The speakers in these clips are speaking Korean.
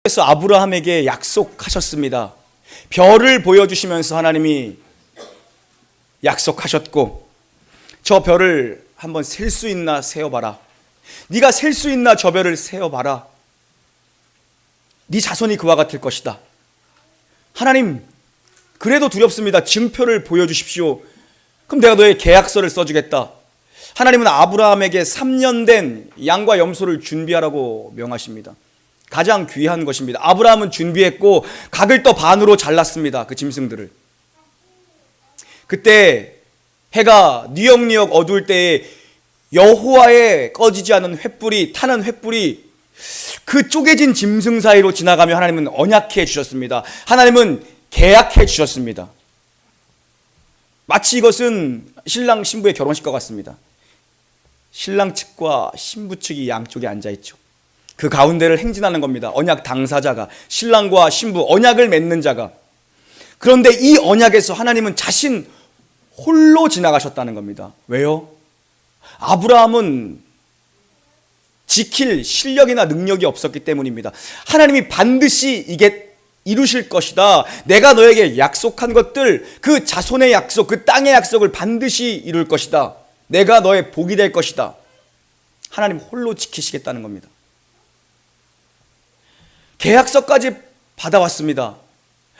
그래서 아브라함에게 약속하셨습니다. 별을 보여주시면서 하나님이 약속하셨고, 저 별을 한번 셀 수 있나 세어봐라. 네가 셀 수 있나 저 별을 세어봐라. 네 자손이 그와 같을 것이다. 하나님, 그래도 두렵습니다. 증표를 보여주십시오. 그럼 내가 너의 계약서를 써주겠다. 하나님은 아브라함에게 3년 된 양과 염소를 준비하라고 명하십니다. 가장 귀한 것입니다. 아브라함은 준비했고 각을 또 반으로 잘랐습니다. 그 짐승들을. 그때 해가 뉘역뉘역 어두울 때에 여호와의 꺼지지 않은 횃불이, 타는 횃불이 그 쪼개진 짐승 사이로 지나가며 하나님은 언약해 주셨습니다. 하나님은 계약해 주셨습니다. 마치 이것은 신랑 신부의 결혼식과 같습니다. 신랑 측과 신부 측이 양쪽에 앉아있죠. 그 가운데를 행진하는 겁니다. 언약 당사자가, 신랑과 신부, 언약을 맺는 자가. 그런데 이 언약에서 하나님은 자신 홀로 지나가셨다는 겁니다. 왜요? 아브라함은 지킬 실력이나 능력이 없었기 때문입니다. 하나님이 반드시 이게 이루실 것이다. 내가 너에게 약속한 것들, 그 자손의 약속, 그 땅의 약속을 반드시 이룰 것이다. 내가 너의 복이 될 것이다. 하나님 홀로 지키시겠다는 겁니다. 계약서까지 받아왔습니다.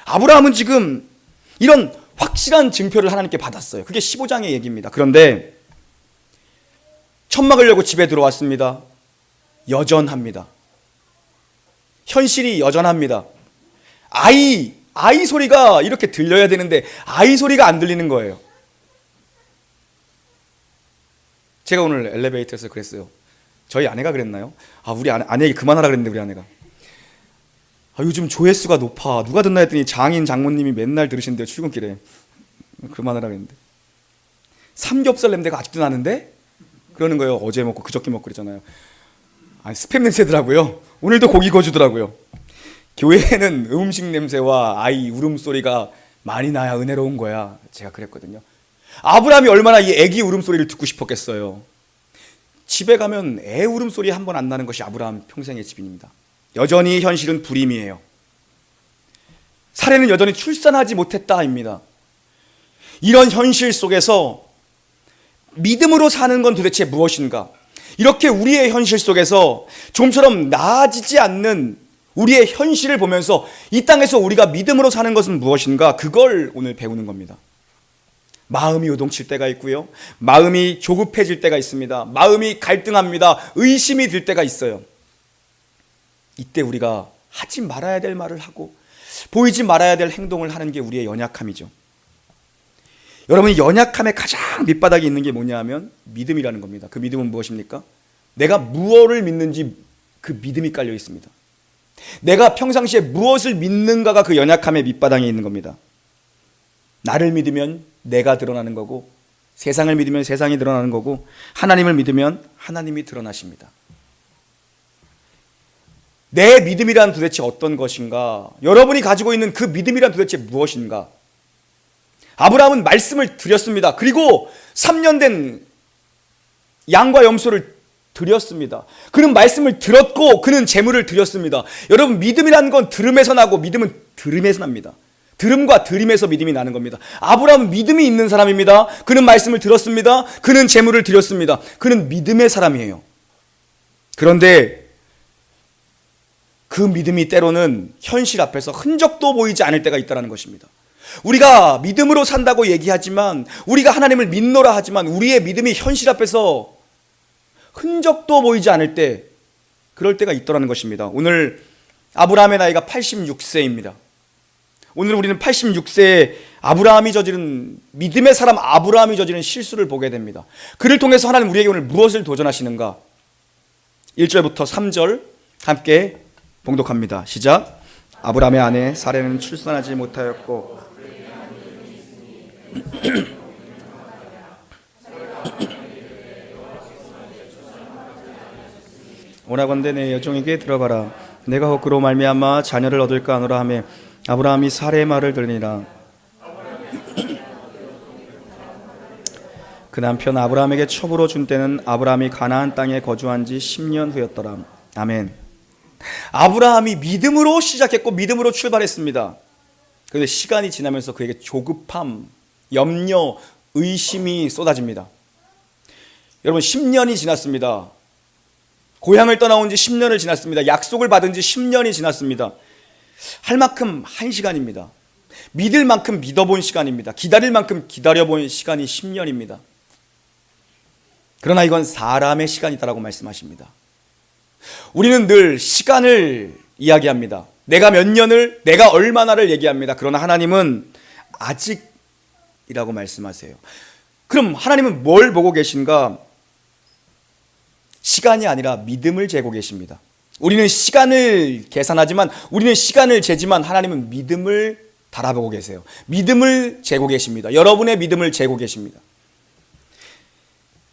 아브라함은 지금 이런 확실한 증표를 하나님께 받았어요. 그게 15장의 얘기입니다. 그런데 천막을 열고 집에 들어왔습니다. 여전합니다. 현실이 여전합니다. 아이 소리가 이렇게 들려야 되는데 아이 소리가 안 들리는 거예요. 제가 오늘 엘리베이터에서 그랬어요. 저희 아내가 그랬나요? 우리 아내에게 그만하라 그랬는데 우리 아내가 요즘 조회수가 높아. 누가 듣나 했더니 장모님이 맨날 들으신대요. 출근길에. 그만하라 그랬는데 삼겹살 냄새가 아직도 나는데? 그러는 거예요. 어제 먹고 그저께 먹고 그랬잖아요. 스팸 냄새더라고요. 오늘도 고기 구워주더라고요. 교회에는 음식 냄새와 아이 울음소리가 많이 나야 은혜로운 거야. 제가 그랬거든요. 아브라함이 얼마나 이 애기 울음소리를 듣고 싶었겠어요. 집에 가면 애 울음소리 한 번 안 나는 것이 아브라함 평생의 집입니다. 여전히 현실은 불임이에요. 사례는 여전히 출산하지 못했다입니다. 이런 현실 속에서 믿음으로 사는 건 도대체 무엇인가? 이렇게 우리의 현실 속에서 좀처럼 나아지지 않는 우리의 현실을 보면서 이 땅에서 우리가 믿음으로 사는 것은 무엇인가? 그걸 오늘 배우는 겁니다. 마음이 요동칠 때가 있고요. 마음이 조급해질 때가 있습니다. 마음이 갈등합니다. 의심이 들 때가 있어요. 이때 우리가 하지 말아야 될 말을 하고 보이지 말아야 될 행동을 하는 게 우리의 연약함이죠. 여러분, 연약함의 가장 밑바닥에 있는 게 뭐냐 하면 믿음이라는 겁니다. 그 믿음은 무엇입니까? 내가 무엇을 믿는지 그 믿음이 깔려 있습니다. 내가 평상시에 무엇을 믿는가가 그 연약함의 밑바닥에 있는 겁니다. 나를 믿으면 내가 드러나는 거고, 세상을 믿으면 세상이 드러나는 거고, 하나님을 믿으면 하나님이 드러나십니다. 내 믿음이란 도대체 어떤 것인가? 여러분이 가지고 있는 그 믿음이란 도대체 무엇인가? 아브라함은 말씀을 드렸습니다. 그리고 3년 된 양과 염소를 드렸습니다. 그는 말씀을 들었고 그는 재물을 드렸습니다. 여러분, 믿음이라는 건 들음에서 나고 믿음은 들음에서 납니다. 들음과 들임에서 믿음이 나는 겁니다. 아브라함은 믿음이 있는 사람입니다. 그는 말씀을 들었습니다. 그는 재물을 드렸습니다. 그는 믿음의 사람이에요. 그런데 그 믿음이 때로는 현실 앞에서 흔적도 보이지 않을 때가 있다는 것입니다. 우리가 믿음으로 산다고 얘기하지만, 우리가 하나님을 믿노라 하지만 우리의 믿음이 현실 앞에서 흔적도 보이지 않을 때, 그럴 때가 있더라는 것입니다. 오늘 아브라함의 나이가 86세입니다. 오늘 우리는 86세에 아브라함이 저지른, 믿음의 사람 아브라함이 저지른 실수를 보게 됩니다. 그를 통해서 하나님 우리에게 오늘 무엇을 도전하시는가? 1절부터 3절 함께 봉독합니다. 시작. 아브라함의 아내 사레는 출산하지 못하였고 오라건대 내 여종에게 들어가라. 내가 혹 그로 말미암아 자녀를 얻을까 하노라 하며 아브라함이 사레의 말을 들으니라. 그 남편 아브라함에게 첩으로 준 때는 아브라함이 가나안 땅에 거주한 지 10년 후였더라. 아멘. 아브라함이 믿음으로 시작했고 믿음으로 출발했습니다. 그런데 시간이 지나면서 그에게 조급함, 염려, 의심이 쏟아집니다. 여러분 10년이 지났습니다. 고향을 떠나온 지 10년을 지났습니다. 약속을 받은 지 10년이 지났습니다. 할 만큼 한 시간입니다. 믿을 만큼 믿어본 시간입니다. 기다릴 만큼 기다려본 시간이 10년입니다. 그러나 이건 사람의 시간이다라고 말씀하십니다. 우리는 늘 시간을 이야기합니다. 내가 몇 년을, 내가 얼마나를 얘기합니다. 그러나 하나님은 아직이라고 말씀하세요. 그럼 하나님은 뭘 보고 계신가? 시간이 아니라 믿음을 재고 계십니다. 우리는 시간을 계산하지만, 우리는 시간을 재지만 하나님은 믿음을 바라보고 계세요. 믿음을 재고 계십니다. 여러분의 믿음을 재고 계십니다.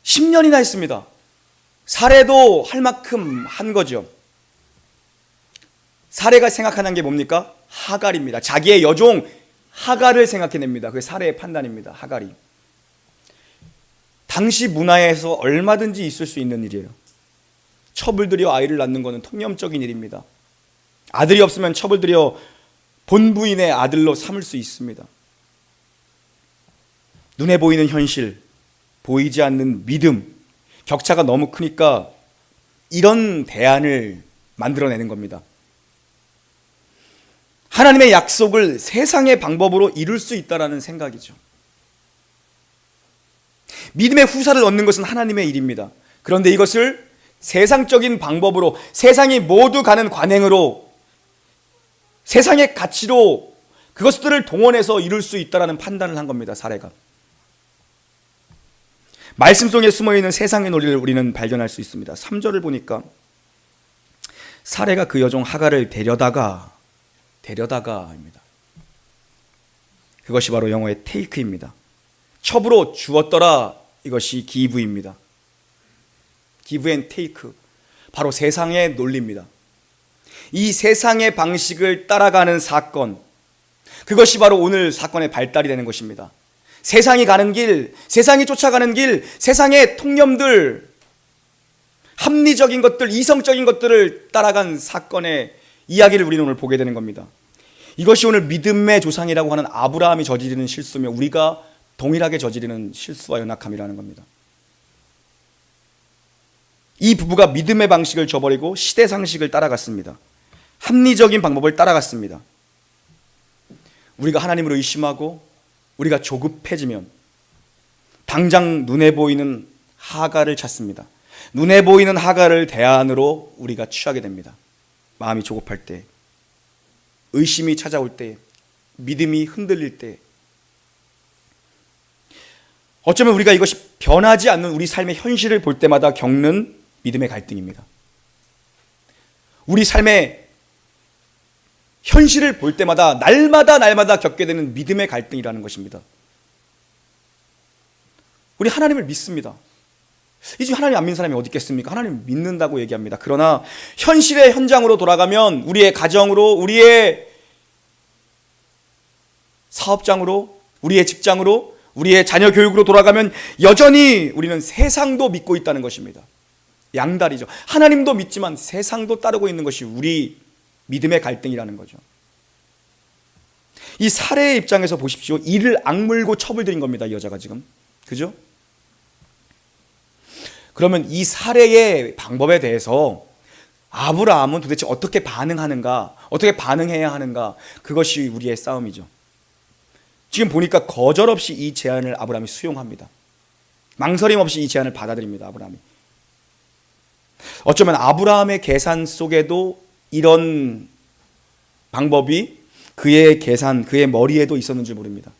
10년이나 했습니다. 사례도 할 만큼 한 거죠. 사례가 생각하는 게 뭡니까? 하갈입니다. 자기의 여종 하갈을 생각해냅니다. 그게 사례의 판단입니다. 하갈이. 당시 문화에서 얼마든지 있을 수 있는 일이에요. 첩을 들여 아이를 낳는 것은 통념적인 일입니다. 아들이 없으면 첩을 들여 본부인의 아들로 삼을 수 있습니다. 눈에 보이는 현실, 보이지 않는 믿음, 격차가 너무 크니까 이런 대안을 만들어내는 겁니다. 하나님의 약속을 세상의 방법으로 이룰 수 있다는 생각이죠. 믿음의 후사를 얻는 것은 하나님의 일입니다. 그런데 이것을 세상적인 방법으로, 세상이 모두 가는 관행으로, 세상의 가치로 그것들을 동원해서 이룰 수 있다는 판단을 한 겁니다. 사례가. 말씀 속에 숨어있는 세상의 논리를 우리는 발견할 수 있습니다. 3절을 보니까 사례가 그 여종 하갈을 데려다가입니다. 그것이 바로 영어의 take입니다. 첩으로 주었더라, 이것이 give입니다. give and take, 바로 세상의 논리입니다. 이 세상의 방식을 따라가는 사건, 그것이 바로 오늘 사건의 발달이 되는 것입니다. 세상이 가는 길, 세상이 쫓아가는 길, 세상의 통념들, 합리적인 것들, 이성적인 것들을 따라간 사건의 이야기를 우리는 오늘 보게 되는 겁니다. 이것이 오늘 믿음의 조상이라고 하는 아브라함이 저지르는 실수며 우리가 동일하게 저지르는 실수와 연약함이라는 겁니다. 이 부부가 믿음의 방식을 저버리고 시대 상식을 따라갔습니다. 합리적인 방법을 따라갔습니다. 우리가 하나님을 의심하고 우리가 조급해지면 당장 눈에 보이는 하갈을 찾습니다. 눈에 보이는 하갈을 대안으로 우리가 취하게 됩니다. 마음이 조급할 때, 의심이 찾아올 때, 믿음이 흔들릴 때, 어쩌면 우리가 이것이 변하지 않는 우리 삶의 현실을 볼 때마다 겪는 믿음의 갈등입니다. 우리 삶의 현실을 볼 때마다 날마다 겪게 되는 믿음의 갈등이라는 것입니다. 우리 하나님을 믿습니다. 이 중에 하나님 안 믿는 사람이 어디 있겠습니까? 하나님 믿는다고 얘기합니다. 그러나 현실의 현장으로 돌아가면 우리의 가정으로, 우리의 사업장으로, 우리의 직장으로, 우리의 자녀 교육으로 돌아가면 여전히 우리는 세상도 믿고 있다는 것입니다. 양다리죠. 하나님도 믿지만 세상도 따르고 있는 것이 우리 믿음의 갈등이라는 거죠. 이 사례의 입장에서 보십시오. 이를 악물고 첩을 들인 겁니다. 이 여자가 지금. 그죠? 그러면 이 사례의 방법에 대해서 아브라함은 도대체 어떻게 반응하는가, 어떻게 반응해야 하는가, 그것이 우리의 싸움이죠. 지금 보니까 거절 없이 이 제안을 아브라함이 수용합니다. 망설임 없이 이 제안을 받아들입니다. 아브라함이. 어쩌면 아브라함의 계산 속에도 이런 방법이 그의 계산, 그의 머리에도 있었는지 모릅니다.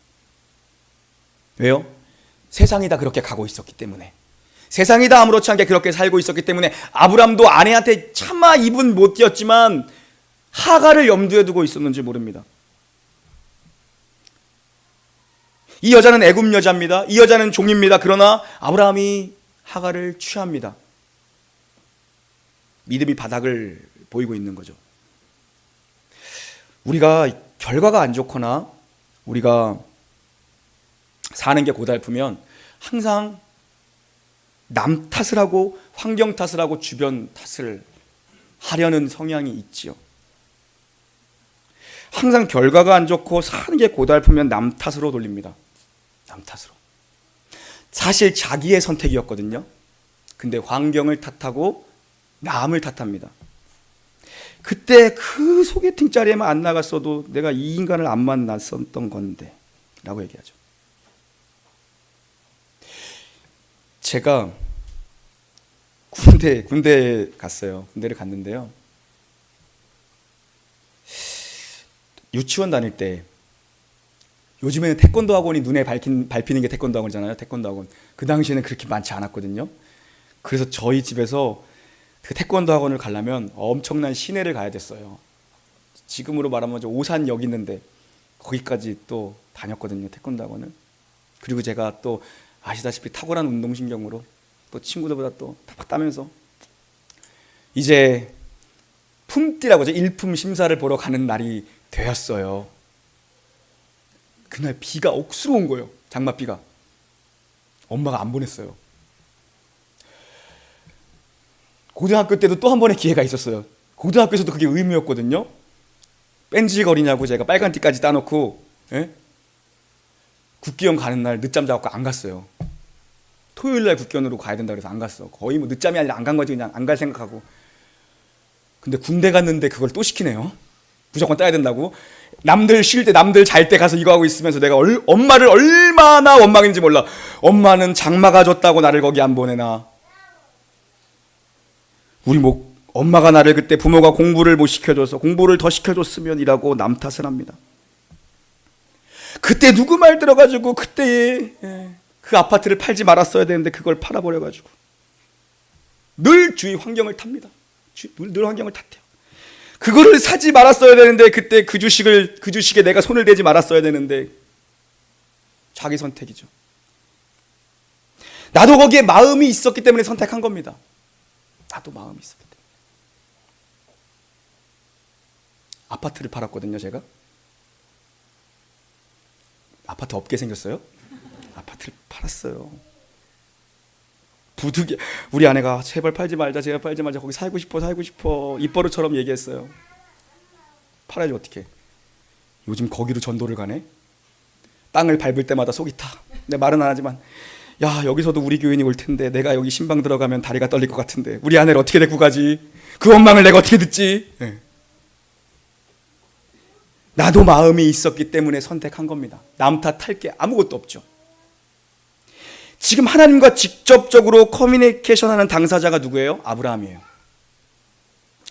왜요? 세상이 다 그렇게 가고 있었기 때문에, 세상이 다 아무렇지 않게 그렇게 살고 있었기 때문에 아브라함도 아내한테 차마 입은 못 띄었지만 하갈을 염두에 두고 있었는지 모릅니다. 이 여자는 애굽 여자입니다. 이 여자는 종입니다. 그러나 아브라함이 하갈을 취합니다. 믿음이 바닥을 보이고 있는 거죠. 우리가 결과가 안 좋거나 우리가 사는 게 고달프면 항상 남 탓을 하고 환경 탓을 하고 주변 탓을 하려는 성향이 있지요. 항상 결과가 안 좋고 사는 게 고달프면 남 탓으로 돌립니다. 남 탓으로. 사실 자기의 선택이었거든요. 근데 환경을 탓하고 남을 탓합니다. 그때 그 소개팅 자리에만 안 나갔어도 내가 이 인간을 안 만났었던 건데 라고 얘기하죠. 제가 군대에 갔어요. 군대를 갔는데요. 유치원 다닐 때 요즘에는 태권도 학원이 눈에 밟히는 게 태권도 학원이잖아요. 태권도 학원. 그 당시에는 그렇게 많지 않았거든요. 그래서 저희 집에서 그 태권도 학원을 가려면 엄청난 시내를 가야 됐어요. 지금으로 말하면 오산역 있는데 거기까지 또 다녔거든요. 태권도 학원을. 그리고 제가 또 아시다시피 탁월한 운동신경으로 또 친구들보다 또 팍팍 따면서 이제 품띠라고 하죠. 일품 심사를 보러 가는 날이 되었어요. 그날 비가 억수로 온 거예요. 장맛비가. 엄마가 안 보냈어요. 고등학교 때도 또 한 번의 기회가 있었어요. 고등학교에서도 그게 의무였거든요. 뺀질거리냐고 제가 빨간 띠까지 따놓고 국기원 가는 날 늦잠 자고 안 갔어요. 토요일날 국기원으로 가야 된다 그래서 안 갔어. 거의 뭐 늦잠이 아니라 안 간 거지. 그냥 안 갈 생각하고. 근데 군대 갔는데 그걸 또 시키네요. 무조건 따야 된다고. 남들 쉴 때 남들 잘 때 가서 이거 하고 있으면서 내가 엄마를 얼마나 원망인지 몰라. 엄마는 장마가 졌다고 나를 거기 안 보내나. 우리 뭐 엄마가 나를 그때 부모가 공부를 못 시켜줘서 공부를 더 시켜줬으면 이라고 남 탓을 합니다. 그때 누구 말 들어가지고 그때 그 아파트를 팔지 말았어야 되는데 그걸 팔아버려가지고 늘 주위 환경을 탑니다. 늘 환경을 탓해요. 그거를 사지 말았어야 되는데 그때 그 주식에 내가 손을 대지 말았어야 되는데 자기 선택이죠. 나도 거기에 마음이 있었기 때문에 선택한 겁니다. 나도 마음이 있었기 때문에. 아파트를 팔았거든요, 제가. 아파트 없게 생겼어요? 아파트를 팔았어요. 부득이 우리 아내가 제발 팔지 말자, 제발 팔지 말자, 거기 살고 싶어 입버릇처럼 얘기했어요. 팔아야지 어떻게? 요즘 거기로 전도를 가네. 땅을 밟을 때마다 속이 타. 내 말은 안 하지만 야, 여기서도 우리 교인이 올 텐데 내가 여기 신방 들어가면 다리가 떨릴 것 같은데 우리 아내를 어떻게 데리고 가지? 그 원망을 내가 어떻게 듣지? 나도 마음이 있었기 때문에 선택한 겁니다. 남 탓할 게 아무것도 없죠. 지금 하나님과 직접적으로 커뮤니케이션하는 당사자가 누구예요? 아브라함이에요.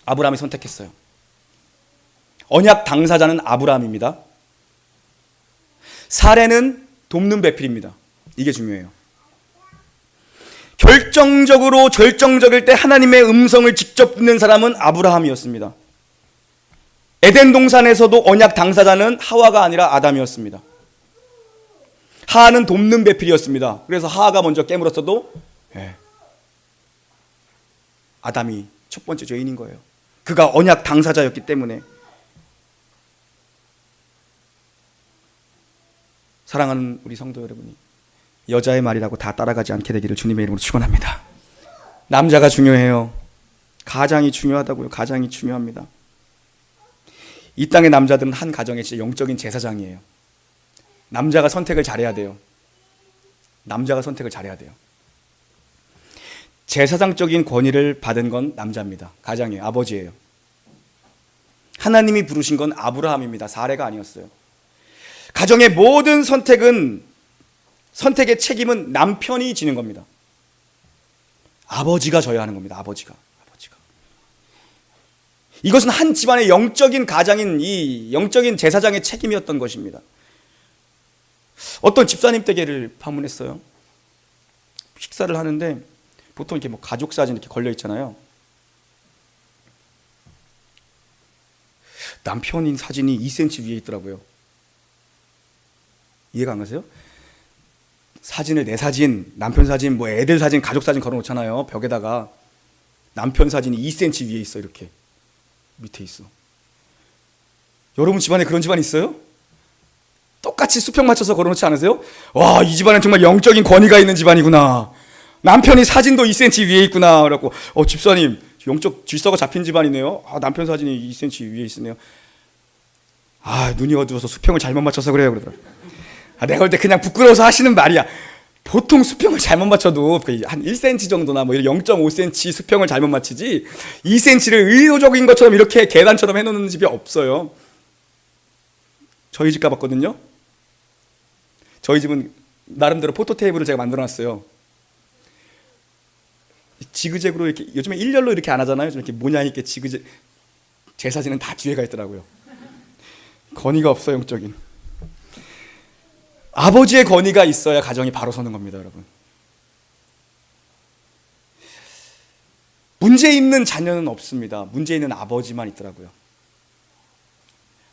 아브라함이 선택했어요. 언약 당사자는 아브라함입니다. 사례는 돕는 배필입니다. 이게 중요해요. 결정적일 때 하나님의 음성을 직접 듣는 사람은 아브라함이었습니다. 에덴 동산에서도 언약 당사자는 하와가 아니라 아담이었습니다. 하하는 돕는 배필이었습니다. 그래서 하하가 먼저 깨물었어도 아담이 첫 번째 죄인인 거예요. 그가 언약 당사자였기 때문에. 사랑하는 우리 성도 여러분이 여자의 말이라고 다 따라가지 않게 되기를 주님의 이름으로 축원합니다. 남자가 중요해요. 가장이 중요하다고요. 가장이 중요합니다. 이 땅의 남자들은 한 가정의 진짜 영적인 제사장이에요. 남자가 선택을 잘해야 돼요. 남자가 선택을 잘해야 돼요. 제사장적인 권위를 받은 건 남자입니다. 가장이에요. 아버지예요. 하나님이 부르신 건 아브라함입니다. 사례가 아니었어요. 가정의 모든 선택의 책임은 남편이 지는 겁니다. 아버지가 져야 하는 겁니다. 아버지가. 이것은 한 집안의 영적인 가장인 이 영적인 제사장의 책임이었던 것입니다. 어떤 집사님 댁에를 방문했어요. 식사를 하는데 보통 이렇게 뭐 가족 사진 이렇게 걸려 있잖아요. 남편인 사진이 2cm 위에 있더라고요. 이해가 안 가세요? 사진을 내 사진, 남편 사진, 뭐 애들 사진, 가족 사진 걸어 놓잖아요. 벽에다가 남편 사진이 2cm 위에 있어. 이렇게 밑에 있어. 여러분 집안에 그런 집안 있어요? 똑같이 수평 맞춰서 걸어 놓지 않으세요? 와, 이 집안은 정말 영적인 권위가 있는 집안이구나. 남편이 사진도 2cm 위에 있구나. 그래갖고 집사님 영적 질서가 잡힌 집안이네요. 남편 사진이 2cm 위에 있으네요. 눈이 어두워서 수평을 잘못 맞춰서 그래요. 그러더라고요. 내가 볼 때 그냥 부끄러워서 하시는 말이야. 보통 수평을 잘못 맞춰도 한 1cm 정도나 뭐 0.5cm 수평을 잘못 맞추지 2cm를 의도적인 것처럼 이렇게 계단처럼 해놓는 집이 없어요. 저희 집 가봤거든요. 저희 집은 나름대로 포토 테이블을 제가 만들어놨어요. 지그재그로 이렇게, 요즘에 일렬로 이렇게 안 하잖아요. 좀 이렇게 모양 있게 지그재. 제 사진은 다 뒤에 가 있더라고요. 건의가 없어요, 영적인. 아버지의 건의가 있어야 가정이 바로 서는 겁니다, 여러분. 문제 있는 자녀는 없습니다. 문제 있는 아버지만 있더라고요.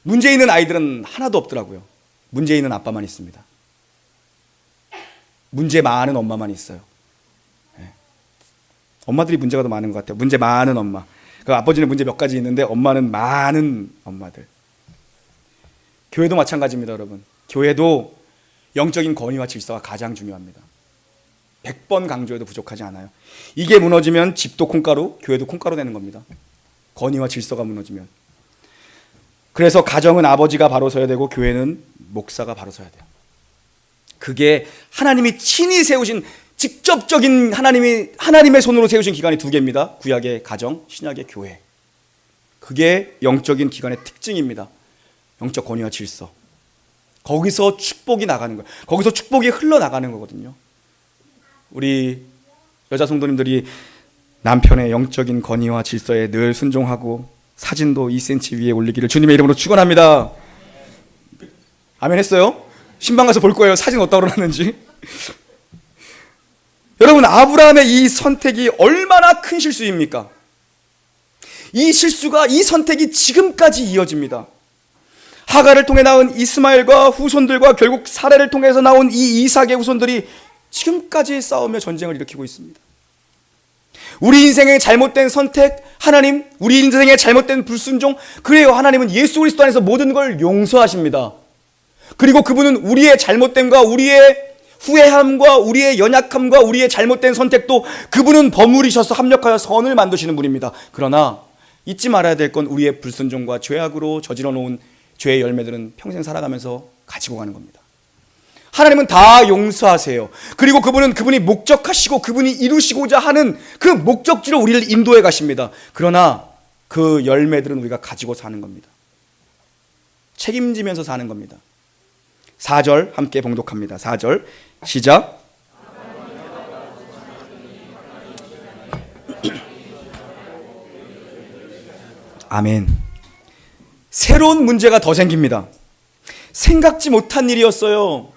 문제 있는 아이들은 하나도 없더라고요. 문제 있는 아빠만 있습니다. 문제 많은 엄마만 있어요. 엄마들이 문제가 더 많은 것 같아요. 문제 많은 엄마. 그 아버지는 문제 몇 가지 있는데 엄마는 많은 엄마들. 교회도 마찬가지입니다, 여러분. 교회도 영적인 권위와 질서가 가장 중요합니다. 100번 강조해도 부족하지 않아요. 이게 무너지면 집도 콩가루, 교회도 콩가루 되는 겁니다. 권위와 질서가 무너지면. 그래서 가정은 아버지가 바로 서야 되고 교회는 목사가 바로 서야 돼요. 그게 하나님이 친히 세우신 직접적인 하나님의 손으로 세우신 기관이 두 개입니다. 구약의 가정, 신약의 교회. 그게 영적인 기관의 특징입니다. 영적 권위와 질서. 거기서 축복이 나가는 거예요. 거기서 축복이 흘러나가는 거거든요. 우리 여자 성도님들이 남편의 영적인 권위와 질서에 늘 순종하고 사진도 2cm 위에 올리기를 주님의 이름으로 축원합니다. 아멘 했어요? 신방 가서 볼 거예요. 사진 어디다 올려놨는지. 여러분, 아브라함의 이 선택이 얼마나 큰 실수입니까? 이 선택이 지금까지 이어집니다. 하갈을 통해 낳은 이스마엘과 후손들과 결국 사레를 통해서 나온 이 이삭의 후손들이 지금까지 싸우며 전쟁을 일으키고 있습니다. 우리 인생의 잘못된 선택, 하나님, 우리 인생의 잘못된 불순종, 그래요. 하나님은 예수 그리스도 안에서 모든 걸 용서하십니다. 그리고 그분은 우리의 잘못됨과 우리의 후회함과 우리의 연약함과 우리의 잘못된 선택도 그분은 버무리셔서 합력하여 선을 만드시는 분입니다. 그러나 잊지 말아야 될 건 우리의 불순종과 죄악으로 저질러 놓은 죄의 열매들은 평생 살아가면서 가지고 가는 겁니다. 하나님은 다 용서하세요. 그리고 그분이 목적하시고 그분이 이루시고자 하는 그 목적지로 우리를 인도해 가십니다. 그러나 그 열매들은 우리가 가지고 사는 겁니다. 책임지면서 사는 겁니다. 4절 함께 봉독합니다. 4절 시작. 아멘. 새로운 문제가 더 생깁니다. 생각지 못한 일이었어요.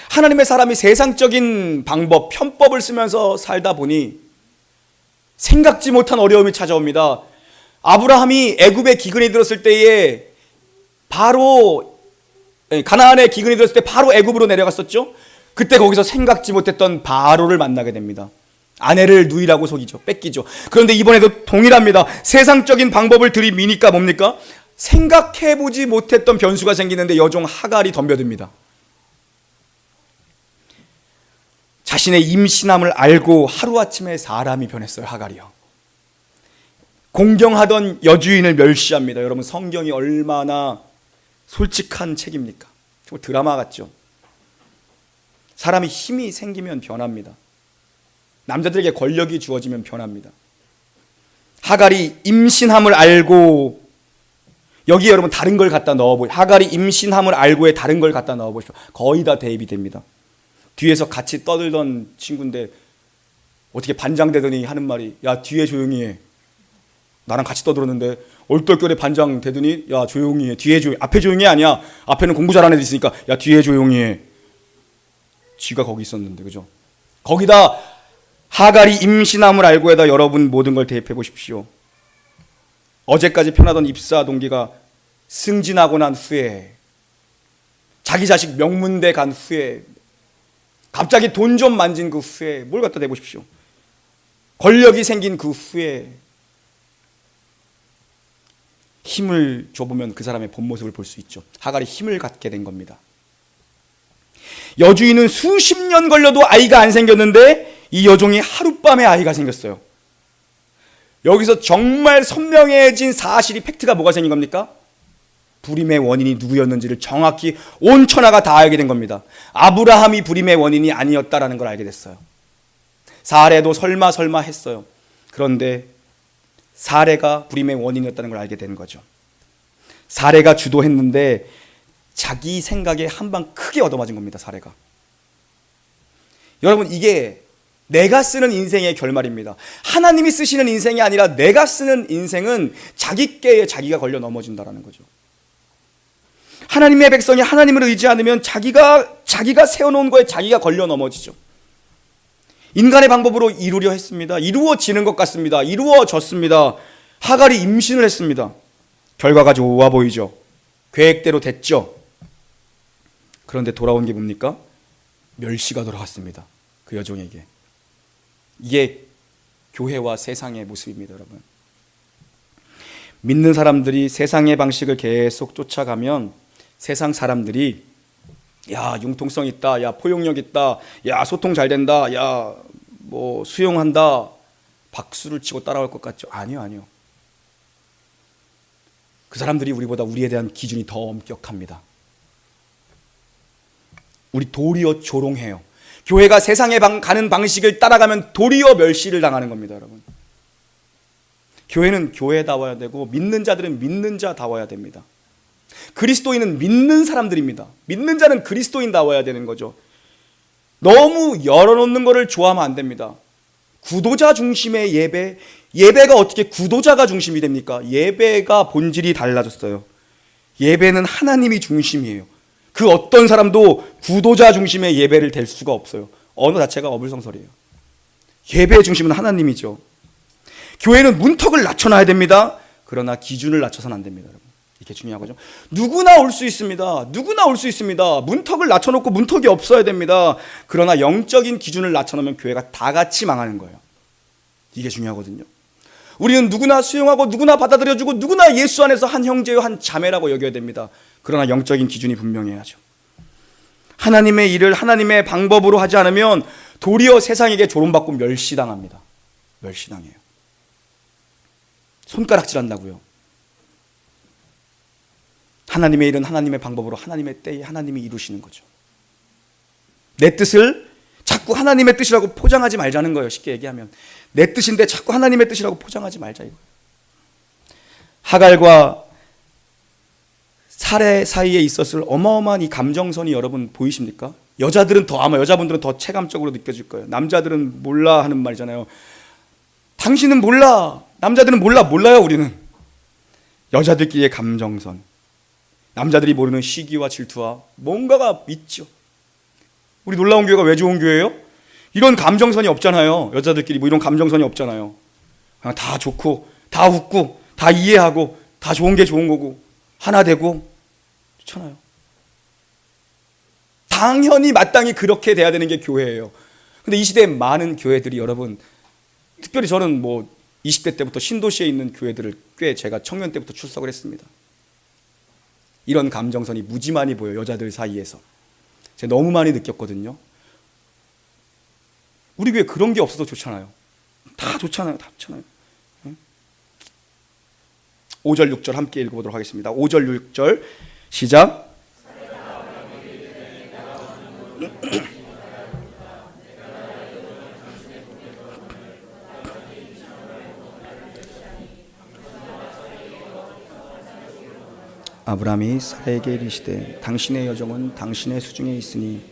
하나님의 사람이 세상적인 방법, 편법을 쓰면서 살다 보니 생각지 못한 어려움이 찾아옵니다. 아브라함이 애굽에 기근이 들었을 때에 바로 가나안에 기근이 들었을 때 바로 애굽으로 내려갔었죠. 그때 거기서 생각지 못했던 바로를 만나게 됩니다. 아내를 누이라고 속이죠. 뺏기죠. 그런데 이번에도 동일합니다. 세상적인 방법을 들이미니까 뭡니까? 생각해보지 못했던 변수가 생기는데 여종 하갈이 덤벼듭니다. 자신의 임신함을 알고 하루아침에 사람이 변했어요. 하갈이요. 공경하던 여주인을 멸시합니다. 여러분, 성경이 얼마나 솔직한 책입니까? 정말 드라마 같죠. 사람이 힘이 생기면 변합니다. 남자들에게 권력이 주어지면 변합니다. 하갈이 임신함을 알고, 여기 여러분 다른 걸 갖다 넣어보십시오. 하갈이 임신함을 알고에 다른 걸 갖다 넣어보십시오. 거의 다 대입이 됩니다. 뒤에서 같이 떠들던 친구인데 어떻게 반장되더니 하는 말이, 야 뒤에 조용히 해. 나랑 같이 떠들었는데 얼떨결에 반장 되더니 야 조용히 해. 뒤에 조용히, 앞에 조용히 해 아니야. 앞에는 공부 잘하는 애들 있으니까 야 뒤에 조용히 해. 쥐가 거기 있었는데, 그죠? 거기다 하갈이 임신함을 알고에다 여러분 모든 걸 대입해 보십시오. 어제까지 편하던 입사 동기가 승진하고 난 후에, 자기 자식 명문대 간 후에, 갑자기 돈 좀 만진 그 후에, 뭘 갖다 대보십시오. 권력이 생긴 그 후에 힘을 줘보면 그 사람의 본 모습을 볼 수 있죠. 하갈이 힘을 갖게 된 겁니다. 여주인은 수십 년 걸려도 아이가 안 생겼는데 이 여종이 하룻밤에 아이가 생겼어요. 여기서 정말 선명해진 사실이, 팩트가 뭐가 생긴 겁니까? 불임의 원인이 누구였는지를 정확히 온 천하가 다 알게 된 겁니다. 아브라함이 불임의 원인이 아니었다라는 걸 알게 됐어요. 사레도 설마 했어요. 그런데 사레가 불임의 원인이었다는 걸 알게 된 거죠. 사레가 주도했는데 자기 생각에 한 방 크게 얻어맞은 겁니다. 사레가. 여러분, 이게 내가 쓰는 인생의 결말입니다. 하나님이 쓰시는 인생이 아니라 내가 쓰는 인생은 자기 꾀에 자기가 걸려 넘어진다라는 거죠. 하나님의 백성이 하나님을 의지 않으면 자기가 세워놓은 거에 자기가 걸려 넘어지죠. 인간의 방법으로 이루려 했습니다. 이루어지는 것 같습니다. 이루어졌습니다. 하갈이 임신을 했습니다. 결과가 좋아 보이죠. 계획대로 됐죠. 그런데 돌아온 게 뭡니까? 멸시가 돌아왔습니다. 그 여종에게. 이게 교회와 세상의 모습입니다, 여러분. 믿는 사람들이 세상의 방식을 계속 쫓아가면 세상 사람들이 야, 융통성 있다, 야, 포용력 있다, 야, 소통 잘 된다, 야, 뭐 수용한다, 박수를 치고 따라올 것 같죠? 아니요. 그 사람들이 우리보다 우리에 대한 기준이 더 엄격합니다. 우리 도리어 조롱해요. 교회가 세상에 가는 방식을 따라가면 도리어 멸시를 당하는 겁니다, 여러분. 교회는 교회다워야 되고 믿는 자들은 믿는 자다워야 됩니다. 그리스도인은 믿는 사람들입니다. 믿는 자는 그리스도인다워야 되는 거죠. 너무 열어놓는 것을 좋아하면 안 됩니다. 구도자 중심의 예배가 어떻게 구도자가 중심이 됩니까? 예배가 본질이 달라졌어요. 예배는 하나님이 중심이에요. 그 어떤 사람도 구도자 중심의 예배를 될 수가 없어요. 언어 자체가 어불성설이에요. 예배의 중심은 하나님이죠. 교회는 문턱을 낮춰놔야 됩니다. 그러나 기준을 낮춰서는 안 됩니다, 여러분. 이게 중요한 거죠. 누구나 올 수 있습니다. 문턱을 낮춰놓고 문턱이 없어야 됩니다. 그러나 영적인 기준을 낮춰놓으면 교회가 다 같이 망하는 거예요. 이게 중요하거든요. 우리는 누구나 수용하고 누구나 받아들여주고 누구나 예수 안에서 한 형제요 한 자매라고 여겨야 됩니다. 그러나 영적인 기준이 분명해야죠. 하나님의 일을 하나님의 방법으로 하지 않으면 도리어 세상에게 조롱받고 멸시당합니다. 멸시당해요. 손가락질한다고요. 하나님의 일은 하나님의 방법으로 하나님의 때에 하나님이 이루시는 거죠. 내 뜻을 자꾸 하나님의 뜻이라고 포장하지 말자는 거예요. 쉽게 얘기하면 내 뜻인데 자꾸 하나님의 뜻이라고 포장하지 말자 이거예요. 하갈과 사레 사이에 있었을 어마어마한 이 감정선이 여러분 보이십니까? 여자분들은 더 체감적으로 느껴질 거예요. 남자들은 몰라 하는 말이잖아요. 당신은 몰라. 남자들은 몰라요. 우리는. 여자들끼리의 감정선. 남자들이 모르는 시기와 질투와 뭔가가 있죠. 우리 놀라운 교회가 왜 좋은 교회예요? 이런 감정선이 없잖아요. 여자들끼리 이런 감정선이 없잖아요. 그냥 다 좋고 다 웃고 다 이해하고 다 좋은 게 좋은 거고 하나 되고 좋잖아요. 당연히 마땅히 그렇게 돼야 되는 게 교회예요. 근데 이 시대에 많은 교회들이 여러분, 특별히 저는 20대 때부터 신도시에 있는 교회들을 꽤 제가 청년 때부터 출석을 했습니다. 이런 감정선이 무지 많이 보여요. 여자들 사이에서. 제가 너무 많이 느꼈거든요. 우리 교회 그런 게 없어도 좋잖아요. 다 좋잖아요. 5절 6절 함께 읽어보도록 하겠습니다. 5절 6절 시작. 아브라함이 사라에게 이르시되 당신의 여종은 당신의 수중에 있으니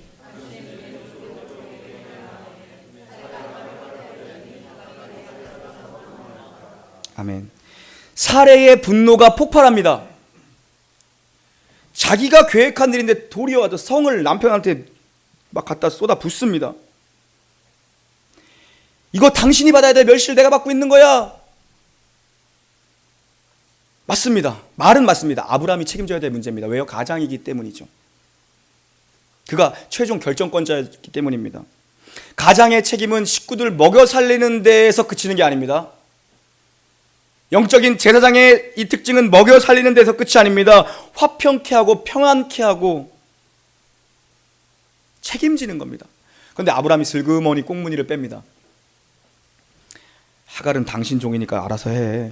아멘. 사레의 분노가 폭발합니다. 자기가 계획한 일인데 도리어 와서 성을 남편한테 막 갖다 쏟아 붓습니다. 이거 당신이 받아야 될 멸시를 내가 받고 있는 거야. 맞습니다. 말은 맞습니다. 아브라함이 책임져야 될 문제입니다. 왜요? 가장이기 때문이죠. 그가 최종 결정권자이기 때문입니다. 가장의 책임은 식구들 먹여 살리는 데에서 그치는 게 아닙니다. 영적인 제사장의 이 특징은 먹여 살리는 데서 끝이 아닙니다. 화평케 하고 평안케 하고 책임지는 겁니다. 그런데 아브라함이 슬그머니 꽁무니를 뺍니다. 하갈은 당신 종이니까 알아서 해.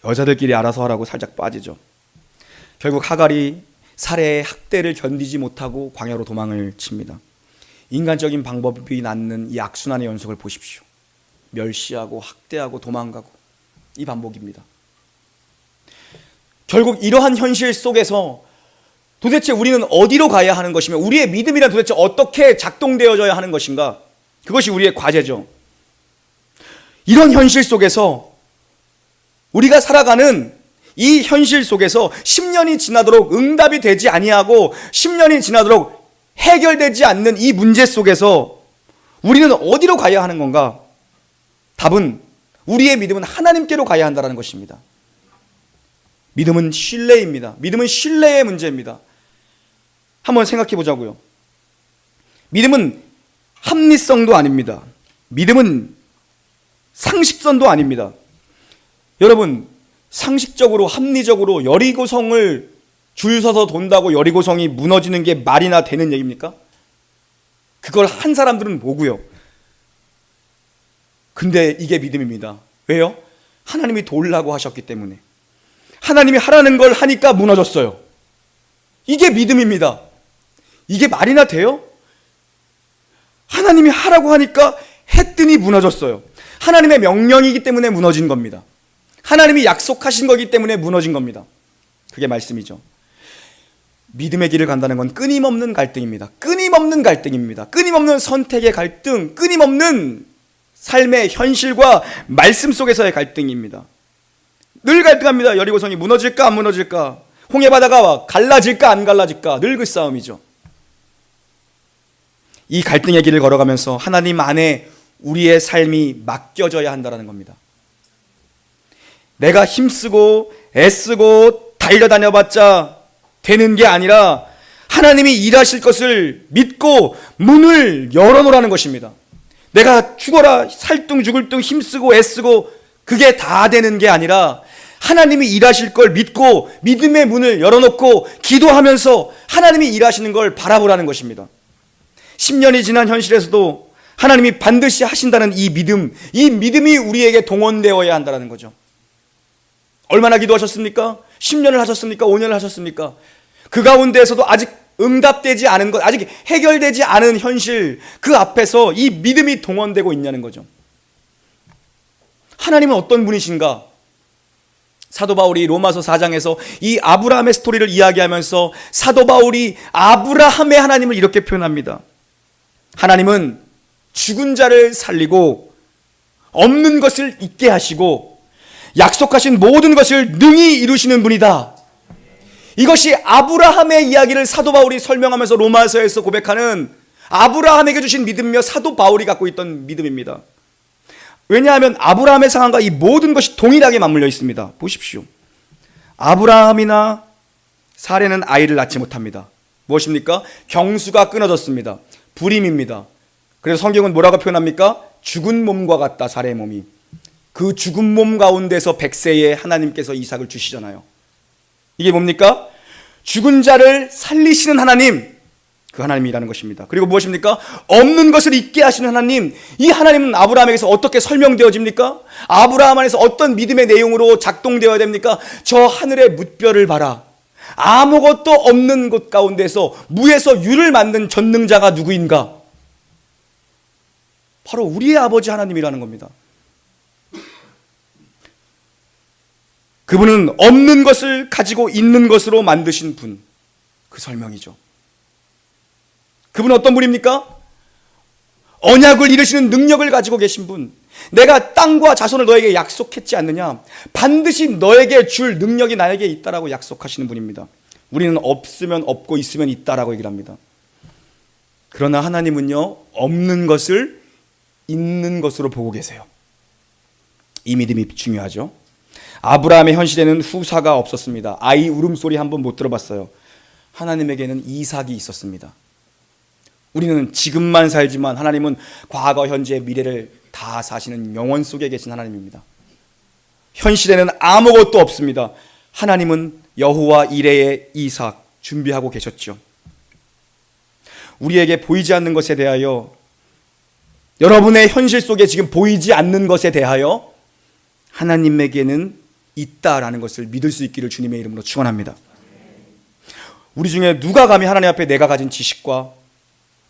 여자들끼리 알아서 하라고 살짝 빠지죠. 결국 하갈이 살해의 학대를 견디지 못하고 광야로 도망을 칩니다. 인간적인 방법이 낳는 이 악순환의 연속을 보십시오. 멸시하고 학대하고 도망가고 이 반복입니다. 결국 이러한 현실 속에서 도대체 우리는 어디로 가야 하는 것이며 우리의 믿음이란 도대체 어떻게 작동되어져야 하는 것인가? 그것이 우리의 과제죠. 이런 현실 속에서 우리가 살아가는 이 현실 속에서 10년이 지나도록 응답이 되지 아니하고 10년이 지나도록 해결되지 않는 이 문제 속에서 우리는 어디로 가야 하는 건가? 답은 우리의 믿음은 하나님께로 가야 한다는 것입니다. 믿음은 신뢰입니다. 믿음은 신뢰의 문제입니다. 한번 생각해 보자고요. 믿음은 합리성도 아닙니다. 믿음은 상식선도 아닙니다. 여러분, 상식적으로 합리적으로 여리고성을 줄 서서 돈다고 여리고성이 무너지는 게 말이나 되는 얘기입니까? 그걸 한 사람들은 뭐고요? 근데 이게 믿음입니다. 왜요? 하나님이 도우려고 하셨기 때문에. 하나님이 하라는 걸 하니까 무너졌어요. 이게 믿음입니다. 이게 말이나 돼요? 하나님이 하라고 하니까 했더니 무너졌어요. 하나님의 명령이기 때문에 무너진 겁니다. 하나님이 약속하신 거기 때문에 무너진 겁니다. 그게 말씀이죠. 믿음의 길을 간다는 건 끊임없는 갈등입니다. 끊임없는 갈등입니다. 끊임없는 선택의 갈등, 끊임없는 삶의 현실과 말씀 속에서의 갈등입니다. 늘 갈등합니다. 여리고성이 무너질까 안 무너질까, 홍해바다가 갈라질까 안 갈라질까, 늘 그 싸움이죠. 이 갈등의 길을 걸어가면서 하나님 안에 우리의 삶이 맡겨져야 한다는 겁니다. 내가 힘쓰고 애쓰고 달려다녀봤자 되는 게 아니라 하나님이 일하실 것을 믿고 문을 열어놓으라는 것입니다. 내가 죽어라 살뚱 죽을 뚱 힘쓰고 애쓰고 그게 다 되는 게 아니라 하나님이 일하실 걸 믿고 믿음의 문을 열어놓고 기도하면서 하나님이 일하시는 걸 바라보라는 것입니다. 10년이 지난 현실에서도 하나님이 반드시 하신다는 이 믿음이 우리에게 동원되어야 한다는 거죠. 얼마나 기도하셨습니까? 10년을 하셨습니까? 5년을 하셨습니까? 그 가운데에서도 아직 응답되지 않은 것, 아직 해결되지 않은 현실, 그 앞에서 이 믿음이 동원되고 있냐는 거죠. 하나님은 어떤 분이신가? 사도 바울이 로마서 4장에서 이 아브라함의 스토리를 이야기하면서 사도 바울이 아브라함의 하나님을 이렇게 표현합니다. 하나님은 죽은 자를 살리고 없는 것을 있게 하시고 약속하신 모든 것을 능히 이루시는 분이다. 이것이 아브라함의 이야기를 사도 바울이 설명하면서 로마서에서 고백하는 아브라함에게 주신 믿음이며 사도 바울이 갖고 있던 믿음입니다. 왜냐하면 아브라함의 상황과 이 모든 것이 동일하게 맞물려 있습니다. 보십시오. 아브라함이나 사레는 아이를 낳지 못합니다. 무엇입니까? 경수가 끊어졌습니다. 불임입니다. 그래서 성경은 뭐라고 표현합니까? 죽은 몸과 같다, 사레의 몸이. 그 죽은 몸 가운데서 100세에 하나님께서 이삭을 주시잖아요. 이게 뭡니까? 죽은 자를 살리시는 하나님, 그 하나님이라는 것입니다. 그리고 무엇입니까? 없는 것을 있게 하시는 하나님. 이 하나님은 아브라함에게서 어떻게 설명되어집니까? 아브라함 안에서 어떤 믿음의 내용으로 작동되어야 됩니까? 저 하늘의 뭇별을 봐라. 아무것도 없는 곳 가운데서 무에서 유를 만든 전능자가 누구인가? 바로 우리의 아버지 하나님이라는 겁니다. 그분은 없는 것을 가지고 있는 것으로 만드신 분, 그 설명이죠. 그분은 어떤 분입니까? 언약을 이루시는 능력을 가지고 계신 분. 내가 땅과 자손을 너에게 약속했지 않느냐? 반드시 너에게 줄 능력이 나에게 있다라고 약속하시는 분입니다. 우리는 없으면 없고 있으면 있다라고 얘기를 합니다. 그러나 하나님은요, 없는 것을 있는 것으로 보고 계세요. 이 믿음이 중요하죠. 아브라함의 현실에는 후사가 없었습니다. 아이 울음소리 한번 못 들어봤어요. 하나님에게는 이삭이 있었습니다. 우리는 지금만 살지만 하나님은 과거, 현재, 미래를 다 사시는 영원 속에 계신 하나님입니다. 현실에는 아무것도 없습니다. 하나님은 여호와 이레의 이삭 준비하고 계셨죠. 우리에게 보이지 않는 것에 대하여 여러분의 현실 속에 지금 보이지 않는 것에 대하여 하나님에게는 있다라는 것을 믿을 수 있기를 주님의 이름으로 축원합니다. 우리 중에 누가 감히 하나님 앞에 내가 가진 지식과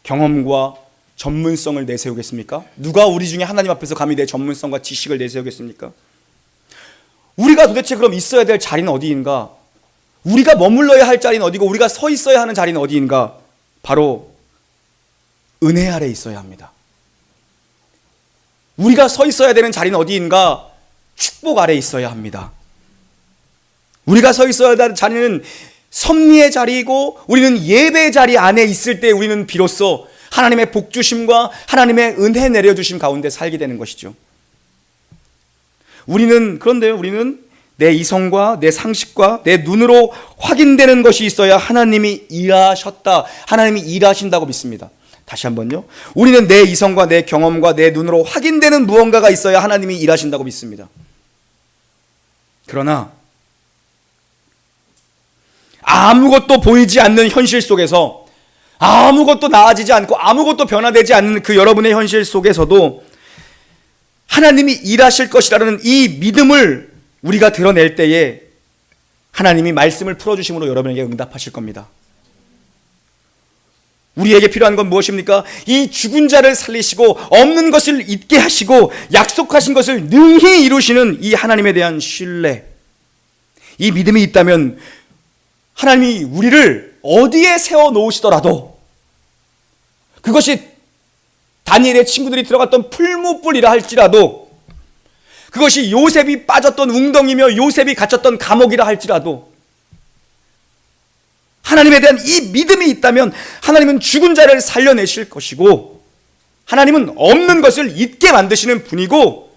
경험과 전문성을 내세우겠습니까? 누가 우리 중에 하나님 앞에서 감히 내 전문성과 지식을 내세우겠습니까? 우리가 도대체 그럼 있어야 될 자리는 어디인가? 우리가 머물러야 할 자리는 어디고 우리가 서 있어야 하는 자리는 어디인가? 바로 은혜 아래 있어야 합니다. 우리가 서 있어야 되는 자리는 어디인가? 축복 아래 있어야 합니다. 우리가 서 있어야 될 자리는 섭리의 자리이고 우리는 예배의 자리 안에 있을 때 우리는 비로소 하나님의 복주심과 하나님의 은혜 내려주심 가운데 살게 되는 것이죠. 그런데요, 우리는 내 이성과 내 상식과 내 눈으로 확인되는 것이 있어야 하나님이 일하셨다, 하나님이 일하신다고 믿습니다. 다시 한번요. 우리는 내 이성과 내 경험과 내 눈으로 확인되는 무언가가 있어야 하나님이 일하신다고 믿습니다. 그러나 아무것도 보이지 않는 현실 속에서 아무것도 나아지지 않고 아무것도 변화되지 않는 그 여러분의 현실 속에서도 하나님이 일하실 것이라는 이 믿음을 우리가 드러낼 때에 하나님이 말씀을 풀어주심으로 여러분에게 응답하실 겁니다. 우리에게 필요한 건 무엇입니까? 이 죽은 자를 살리시고 없는 것을 있게 하시고 약속하신 것을 능히 이루시는 이 하나님에 대한 신뢰, 이 믿음이 있다면 하나님이 우리를 어디에 세워놓으시더라도 그것이 다니엘의 친구들이 들어갔던 풀무불이라 할지라도 그것이 요셉이 빠졌던 웅덩이며 요셉이 갇혔던 감옥이라 할지라도 하나님에 대한 이 믿음이 있다면 하나님은 죽은 자를 살려내실 것이고 하나님은 없는 것을 있게 만드시는 분이고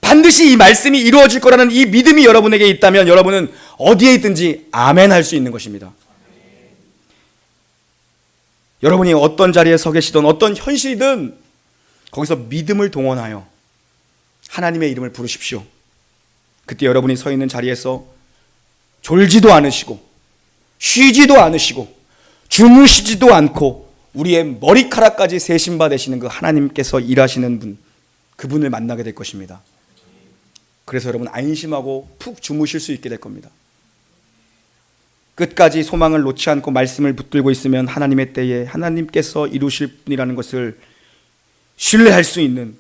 반드시 이 말씀이 이루어질 거라는 이 믿음이 여러분에게 있다면 여러분은 어디에 있든지 아멘 할 수 있는 것입니다. 여러분이 어떤 자리에 서 계시든 어떤 현실이든 거기서 믿음을 동원하여 하나님의 이름을 부르십시오. 그때 여러분이 서 있는 자리에서 졸지도 않으시고 쉬지도 않으시고 주무시지도 않고 우리의 머리카락까지 세심바 되시는 그 하나님께서 일하시는 분, 그분을 만나게 될 것입니다. 그래서 여러분 안심하고 푹 주무실 수 있게 될 겁니다. 끝까지 소망을 놓지 않고 말씀을 붙들고 있으면 하나님의 때에 하나님께서 이루실 분이라는 것을 신뢰할 수 있는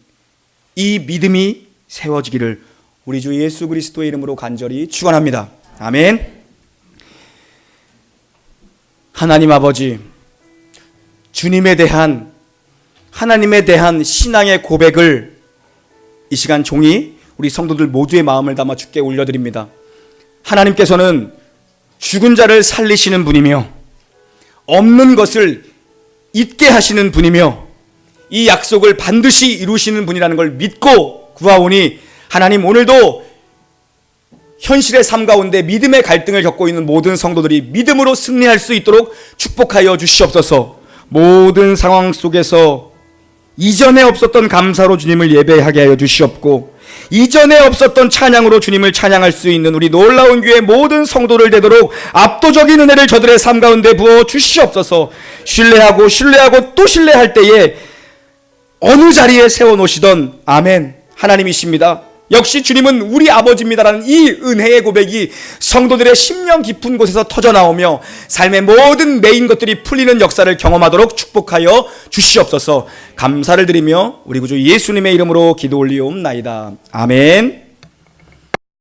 이 믿음이 세워지기를 우리 주 예수 그리스도의 이름으로 간절히 축원합니다. 아멘. 하나님 아버지, 주님에 대한 하나님에 대한 신앙의 고백을 이 시간 종이 우리 성도들 모두의 마음을 담아 주께 올려드립니다. 하나님께서는 죽은 자를 살리시는 분이며 없는 것을 있게 하시는 분이며 이 약속을 반드시 이루시는 분이라는 걸 믿고 구하오니 하나님 오늘도 현실의 삶 가운데 믿음의 갈등을 겪고 있는 모든 성도들이 믿음으로 승리할 수 있도록 축복하여 주시옵소서. 모든 상황 속에서 이전에 없었던 감사로 주님을 예배하게 하여 주시옵고 이전에 없었던 찬양으로 주님을 찬양할 수 있는 우리 놀라운 교회 모든 성도를 되도록 압도적인 은혜를 저들의 삶 가운데 부어 주시옵소서. 신뢰하고 또 신뢰할 때에 어느 자리에 세워놓으시던 아멘 하나님이십니다. 역시 주님은 우리 아버지입니다라는 이 은혜의 고백이 성도들의 심령 깊은 곳에서 터져나오며 삶의 모든 매인 것들이 풀리는 역사를 경험하도록 축복하여 주시옵소서. 감사를 드리며 우리 구주 예수님의 이름으로 기도 올리옵나이다. 아멘.